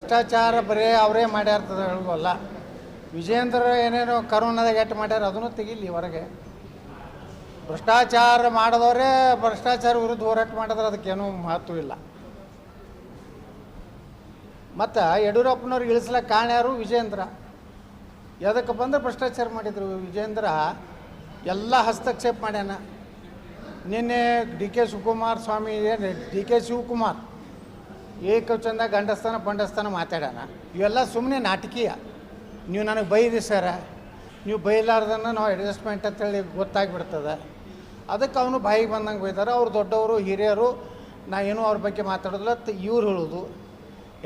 ಭ್ರಷ್ಟಾಚಾರ ಬರೀ ಅವರೇ ಮಾಡ್ಯಾರ್ತದ ಹೇಳುವಲ್ಲ. ವಿಜೇಂದ್ರ ಏನೇನೋ ಕರೋನಾದಾಗ ಎಟ್ಟು ಮಾಡ್ಯಾರ ಅದನ್ನು ತೆಗಿಲಿ ಹೊರಗೆ. ಭ್ರಷ್ಟಾಚಾರ ಮಾಡಿದವರೇ ಭ್ರಷ್ಟಾಚಾರ ವಿರುದ್ಧ ಹೋರಾಟ ಮಾಡಿದ್ರೆ ಅದಕ್ಕೇನೂ ಮಹತ್ವ ಇಲ್ಲ. ಮತ್ತು ಯಡಿಯೂರಪ್ಪನವ್ರಿಗೆ ಇಳಿಸ್ಲಕ್ಕೆ ಕಾರಣ ಯಾರು? ವಿಜೇಂದ್ರ. ಯಾವುದಕ್ಕೆ ಬಂದರೆ ಭ್ರಷ್ಟಾಚಾರ ಮಾಡಿದರು. ವಿಜೇಂದ್ರ ಎಲ್ಲ ಹಸ್ತಕ್ಷೇಪ ಮಾಡ್ಯಾನ. ನಿನ್ನೆ ಡಿ ಕೆ ಶಿವಕುಮಾರ್ ಸ್ವಾಮಿ ಏನು ಡಿ ಕೆ ಶಿವಕುಮಾರ್ ಏಕವಚನದ ಗಂಡಸ್ಥಾನ ಬಂಡಸ್ಥಾನ ಮಾತಾಡ್ಯಾನ. ಇವೆಲ್ಲ ಸುಮ್ಮನೆ ನಾಟಕೀಯ. ನೀವು ನನಗೆ ಬೈರಿ ಸರ, ನೀವು ಬೈಲಾರ್ದನ್ನು ನಾವು ಅಡ್ಜಸ್ಟ್ಮೆಂಟ್ ಅಂತೇಳಿ ಗೊತ್ತಾಗ್ಬಿಡ್ತದೆ. ಅದಕ್ಕೆ ಅವನು ಬಾಯಿಗೆ ಬಂದಂಗೆ ಬೈತಾರೆ. ಅವ್ರು ದೊಡ್ಡವರು ಹಿರಿಯರು, ನಾ ಏನೂ ಅವ್ರ ಬಗ್ಗೆ ಮಾತಾಡೋದಿಲ್ಲ ಇವ್ರು ಹೇಳೋದು.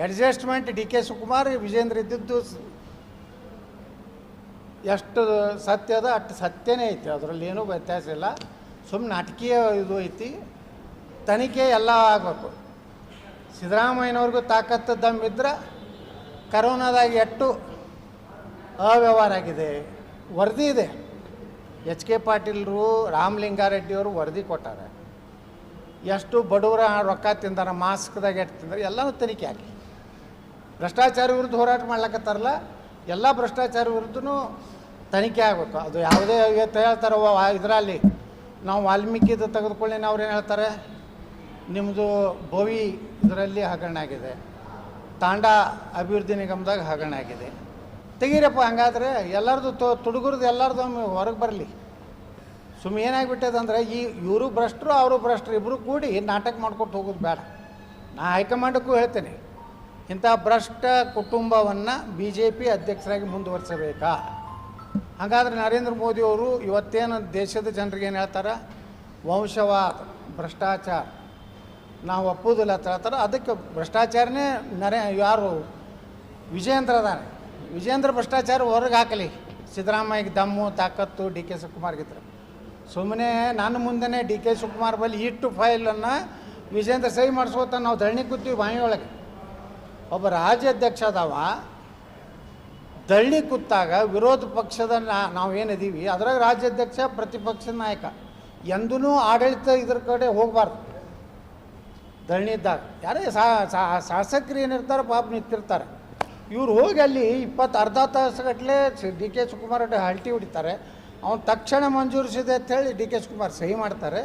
Adjustment D K Shivakumar Vijayendra ಇದ್ದಿದ್ದು ಎಷ್ಟು ಸತ್ಯದ ಅಷ್ಟು ಸತ್ಯನೇ ಐತಿ, ಅದರಲ್ಲಿ ಏನೂ ವ್ಯತ್ಯಾಸ ಇಲ್ಲ. ಸುಮ್ಮನೆ ನಾಟಕೀಯ ಇದು ಐತಿ. ತನಿಖೆ ಎಲ್ಲ ಆಗಬೇಕು. ಸಿದ್ದರಾಮಯ್ಯನವ್ರಿಗೂ ತಾಕತ್ತು ದಮ್ಮಿದ್ರೆ ಕರೋನಾದಾಗ ಎಷ್ಟು ಅವ್ಯವಹಾರ ಆಗಿದೆ ವರದಿ ಇದೆ. ಎಚ್ ಕೆ ಪಾಟೀಲ್ರು, ರಾಮಲಿಂಗಾರೆಡ್ಡಿಯವರು ವರದಿ ಕೊಟ್ಟಾರೆ. ಎಷ್ಟು ಬಡವರ ರೊಕ್ಕ ತಿಂದಾರ, ಮಾಸ್ಕ್ದಾಗ ಎಷ್ಟು ತಿಂದಾರೆ ಎಲ್ಲನೂ ತನಿಖೆ ಆಗಿ. ಭ್ರಷ್ಟಾಚಾರ ವಿರುದ್ಧ ಹೋರಾಟ ಮಾಡ್ಲಕತ್ತಾರಲ್ಲ, ಎಲ್ಲ ಭ್ರಷ್ಟಾಚಾರ ವಿರುದ್ಧನೂ ತನಿಖೆ ಆಗಬೇಕು. ಅದು ಯಾವುದೇ ಹೇಳ್ತಾರೆ ಇದರಲ್ಲಿ ನಾವು ವಾಲ್ಮೀಕಿದು ತೆಗೆದುಕೊಳ್ಳಿ, ಅವ್ರು ಏನು ಹೇಳ್ತಾರೆ, ನಿಮ್ಮದು ಭವಿ ಇದರಲ್ಲಿ ಹಗರಣ ಆಗಿದೆ, ತಾಂಡಾ ಅಭಿವೃದ್ಧಿ ನಿಗಮದಾಗ ಹಗರಣ ಆಗಿದೆ. ತೆಗೀರಪ್ಪ. ಹಂಗಾದ್ರೆ ಎಲ್ಲರದು ತುಡುಗುರದು ಎಲ್ಲರದು ಹೊರಗೆ ಬರಲಿ. ಸುಮ್ಮನೆ ಏನಾಗ್ಬಿಟ್ಟದಂದ್ರೆ ಇವರು ಭ್ರಷ್ಟರು ಅವರು ಭ್ರಷ್ಟರು ಇಬ್ಬರು ಕೂಡಿ ನಾಟಕ ಮಾಡ್ಕೊಟ್ಟು ಹೋಗೋದು ಬೇಡ. ನಾ ಹೈಕಮಾಂಡಕ್ಕೂ ಹೇಳ್ತೇನೆ, ಇಂಥ ಭ್ರಷ್ಟ ಕುಟುಂಬವನ್ನು BJP ಅಧ್ಯಕ್ಷರಾಗಿ ಮುಂದುವರಿಸಬೇಕಾ? ಹಾಗಾದರೆ ನರೇಂದ್ರ ಮೋದಿಯವರು ಇವತ್ತೇನು ದೇಶದ ಜನರಿಗೆ ಏನು ಹೇಳ್ತಾರೆ, ವಂಶವಾದ ಭ್ರಷ್ಟಾಚಾರ ನಾವು ಒಪ್ಪುವುದಿಲ್ಲ ಅಂತ ಹೇಳ್ತಾರೆ. ಅದಕ್ಕೆ ಭ್ರಷ್ಟಾಚಾರನೇ ಯಾರು ವಿಜೇಂದ್ರ ಅದಾನೆ. ವಿಜೇಂದ್ರ ಭ್ರಷ್ಟಾಚಾರ ಹೊರಗೆ ಹಾಕಲಿ. ಸಿದ್ದರಾಮಯ್ಯಗೆ ದಮ್ಮು ತಾಕತ್ತು ಡಿ ಕೆ ಶಿವಕುಮಾರ್ಗಿದ್ರೆ ಸುಮ್ಮನೆ ನನ್ನ ಮುಂದೆ ಡಿ ಕೆ ಶಿವಕುಮಾರ್ ಬಳಿ ಇಟ್ಟು ಫೈಲನ್ನು ವಿಜೇಂದ್ರ ಸಹಿ ಮಾಡಿಸ್ಕೋತ ನಾವು ಧರಣಿ ಕೂತೀವಿ ಬಾಯಿ ಒಳಗೆ. ಒಬ್ಬ ರಾಜ್ಯಾಧ್ಯಕ್ಷ ಅದಾವ, ಧರಣಿ ಕೂತಾಗ ವಿರೋಧ ಪಕ್ಷದ ನಾವೇನಿದ್ದೀವಿ ಅದ್ರಾಗ ರಾಜ್ಯಾಧ್ಯಕ್ಷ ಪ್ರತಿಪಕ್ಷದ ನಾಯಕ ಎಂದೂ ಆಡಳಿತ ಇದ್ರ ಕಡೆ ಹೋಗಬಾರ್ದು. ಧರಣಿ ಇದ್ದಾಗ ಯಾರೇ ಶಾಸಕರು ಏನಿರ್ತಾರೆ ಪಾಪ ನಿಂತಿರ್ತಾರೆ, ಇವ್ರು ಹೋಗಿ ಅಲ್ಲಿ ಅರ್ಧ ತಾಸುಗಟ್ಟಲೆ ಡಿ ಕೆ ಶಿವಕುಮಾರ್ ಹಲ್ಟಿ ಹೊಡಿತಾರೆ. ಅವ್ನು ತಕ್ಷಣ ಮಂಜೂರಿಸಿದೆ ಅಂಥೇಳಿ ಡಿ ಕೆ ಶಿವಕುಮಾರ್ ಸಹಿ ಮಾಡ್ತಾರೆ.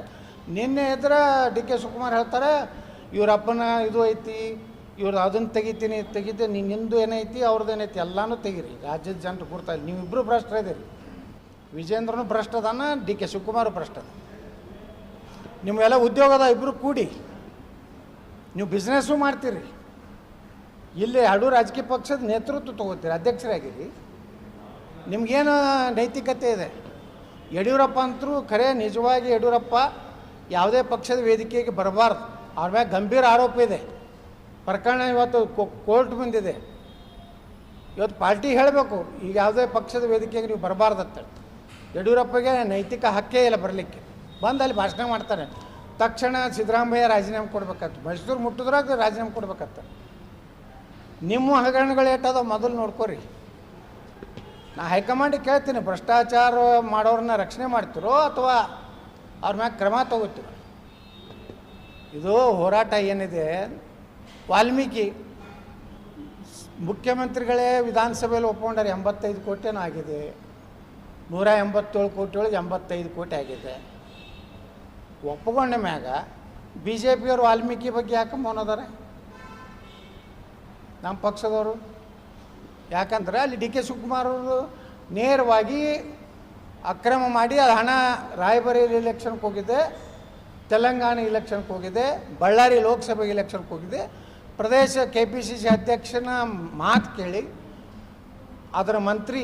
ನಿನ್ನೆ ಎದುರ ಡಿ ಕೆ ಶಿವಕುಮಾರ್ ಹೇಳ್ತಾರೆ, ಇವರಪ್ಪನ ಇದು ಐತಿ, ಇವ್ರು ಅದನ್ನು ತೆಗಿದ್ದೆ ನಿಂದು ಏನೈತಿ ಅವ್ರದ್ದು ಏನೈತಿ ಎಲ್ಲನೂ ತೆಗೀರಿ. ರಾಜ್ಯದ ಜನರು ಕೊಡ್ತಾ ಇಲ್ಲ. ನೀವಿಬ್ಬರು ಭ್ರಷ್ಟರಿದ್ದೀರಿ. ವಿಜೇಂದ್ರನು ಭ್ರಷ್ಟದಾನ, ಡಿ ಕೆ ಶಿವಕುಮಾರ್ ಭ್ರಷ್ಟದ. ನಿಮಗೆಲ್ಲ ಉದ್ಯೋಗದ ಇಬ್ಬರು ಕೂಡಿ ನೀವು ಬಿಸ್ನೆಸ್ಸು ಮಾಡ್ತೀರಿ, ಇಲ್ಲಿ ಎರಡು ರಾಜಕೀಯ ಪಕ್ಷದ ನೇತೃತ್ವ ತೊಗೋತೀರಿ, ಅಧ್ಯಕ್ಷರಾಗಿರಿ. ನಿಮಗೇನು ನೈತಿಕತೆ ಇದೆ? ಯಡಿಯೂರಪ್ಪ ಅಂತರೂ ಖರೆ ನಿಜವಾಗಿ ಯಡಿಯೂರಪ್ಪ ಯಾವುದೇ ಪಕ್ಷದ ವೇದಿಕೆಗೆ ಬರಬಾರ್ದು. ಅವ್ರ ಮ್ಯಾಗ ಗಂಭೀರ ಆರೋಪ ಇದೆ. ಪ್ರಕರಣ ಇವತ್ತು ಕೋರ್ಟ್ ಬಂದಿದೆ. ಇವತ್ತು ಪಾರ್ಟಿ ಹೇಳಬೇಕು, ಈಗ ಯಾವುದೇ ಪಕ್ಷದ ವೇದಿಕೆಗೆ ನೀವು ಬರಬಾರ್ದತ್ತೇಳಿ. ಯಡಿಯೂರಪ್ಪಗೆ ನೈತಿಕ ಹಕ್ಕೇ ಇಲ್ಲ ಬರಲಿಕ್ಕೆ. ಬಂದು ಅಲ್ಲಿ ಭಾಷಣ ಮಾಡ್ತಾರೆ. ತಕ್ಷಣ ಸಿದ್ದರಾಮಯ್ಯ ರಾಜೀನಾಮೆ ಕೊಡ್ಬೇಕತ್ತ, ಮೈಸೂರು ಮುಟ್ಟಿದ್ರಾಗ ರಾಜೀನಾಮೆ ಕೊಡ್ಬೇಕತ್ತ. ನಿಮ್ಮ ಹಗರಣಗಳು ಏಟದ ಮೊದಲು ನೋಡ್ಕೊರಿ. ನಾ ಹೈಕಮಾಂಡಿಗೆ ಕೇಳ್ತೀನಿ, ಭ್ರಷ್ಟಾಚಾರ ಮಾಡೋರನ್ನ ರಕ್ಷಣೆ ಮಾಡ್ತಿರೋ ಅಥವಾ ಅವ್ರ ಮ್ಯಾಗ ಕ್ರಮ ತಗೋತೀರೋ? ಇದು ಹೋರಾಟ ಏನಿದೆ, ವಾಲ್ಮೀಕಿ ಮುಖ್ಯಮಂತ್ರಿಗಳೇ ವಿಧಾನಸಭೆಯಲ್ಲಿ ಒಪ್ಕೊಂಡಾರೆ. 85 ಕೋಟಿನೂ ಆಗಿದೆ. 187 ಕೋಟಿ ಒಳಗೆ 85 ಕೋಟಿ ಆಗಿದೆ. ಒಪ್ಕೊಂಡ ಮ್ಯಾಗ BJP ಅವರು ವಾಲ್ಮೀಕಿ ಬಗ್ಗೆ ಯಾಕೆ ಮೌನದಾರೆ? ನಮ್ಮ ಪಕ್ಷದವರು ಯಾಕಂದ್ರೆ ಅಲ್ಲಿ ಡಿ ಕೆ ಶಿವಕುಮಾರ್ ಅವರು ನೇರವಾಗಿ ಅಕ್ರಮ ಮಾಡಿ ಅದು ಹಣ ರಾಯಬರೇಲಿ ಇಲೆಕ್ಷನ್ಗೆ ಹೋಗಿದೆ, ತೆಲಂಗಾಣ ಇಲೆಕ್ಷನ್ಗೆ ಹೋಗಿದೆ, ಬಳ್ಳಾರಿ ಲೋಕಸಭೆ ಇಲೆಕ್ಷನ್ಗೆ ಹೋಗಿದೆ. ಪ್ರದೇಶ KPCC ಅಧ್ಯಕ್ಷನ ಮಾತು ಕೇಳಿ ಅದರ ಮಂತ್ರಿ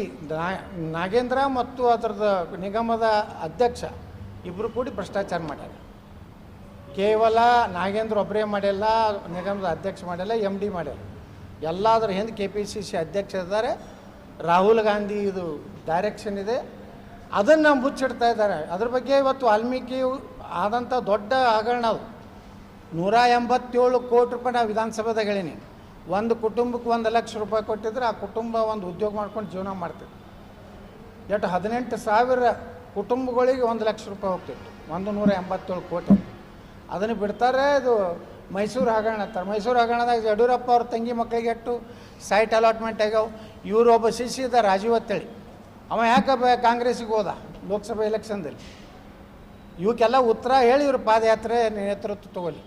ನಾಗೇಂದ್ರ ಮತ್ತು ಅದರದ ನಿಗಮದ ಅಧ್ಯಕ್ಷ ಇಬ್ಬರು ಕೂಡಿ ಭ್ರಷ್ಟಾಚಾರ ಮಾಡ್ಯಾರ. ಕೇವಲ ನಾಗೇಂದ್ರ ಒಬ್ಬರೇ ಮಾಡಿಲ್ಲ, ನಿಗಮದ ಅಧ್ಯಕ್ಷ ಮಾಡಿಲ್ಲ, MD ಮಾಡ್ಯಾರ. ಎಲ್ಲದರ ಹಿಂದೆ KPCC ಅಧ್ಯಕ್ಷ ಇದ್ದಾರೆ. ರಾಹುಲ್ ಗಾಂಧಿ ಇದು ಡೈರೆಕ್ಷನ್ ಇದೆ, ಅದನ್ನು ಮುಚ್ಚಿಡ್ತಾ ಇದ್ದಾರೆ. ಅದ್ರ ಬಗ್ಗೆ ಇವತ್ತು ವಾಲ್ಮೀಕಿ ಆದಂಥ ದೊಡ್ಡ ಹಗರಣ ಅದು. 187 ಕೋಟಿ ರೂಪಾಯಿ ನಾವು ವಿಧಾನಸಭೆದಾಗ ಹೇಳೀನಿ. ಒಂದು ಕುಟುಂಬಕ್ಕೆ 1 ಲಕ್ಷ ರೂಪಾಯಿ ಕೊಟ್ಟಿದ್ರೆ ಆ ಕುಟುಂಬ ಒಂದು ಉದ್ಯೋಗ ಮಾಡ್ಕೊಂಡು ಜೀವನ ಮಾಡ್ತಿತ್ತು. 18,000 ಕುಟುಂಬಗಳಿಗೆ 1 ಲಕ್ಷ ರೂಪಾಯಿ ಹೋಗ್ತಿತ್ತು. 187 ಕೋಟಿ ಅದನ್ನು ಬಿಡ್ತಾರೆ. ಇದು ಮೈಸೂರು ಹಗರಣ ಅಂತಾರೆ. ಮೈಸೂರು ಹಗರಣದಾಗ ಯಡಿಯೂರಪ್ಪ ಅವ್ರ ತಂಗಿ ಮಕ್ಕಳಿಗೆ ಎಷ್ಟು ಸೈಟ್ ಅಲಾಟ್ಮೆಂಟ್ ಆಗ್ಯಾವ. ಇವರು ಒಬ್ಬ ಶಿಷ್ಯ ಇದ್ದ ರಾಜೀವ್ ಅಂತೇಳಿ, ಅವ ಯಾಕೆ ಕಾಂಗ್ರೆಸ್ಸಿಗೆ ಹೋದ ಲೋಕಸಭೆ ಎಲೆಕ್ಷನ್ದಲ್ಲಿ. ಇವಕ್ಕೆಲ್ಲ ಉತ್ತರ ಹೇಳಿ ಇವರು ಪಾದಯಾತ್ರೆ ನೇತೃತ್ವ ತಗೊಳ್ಳಿ.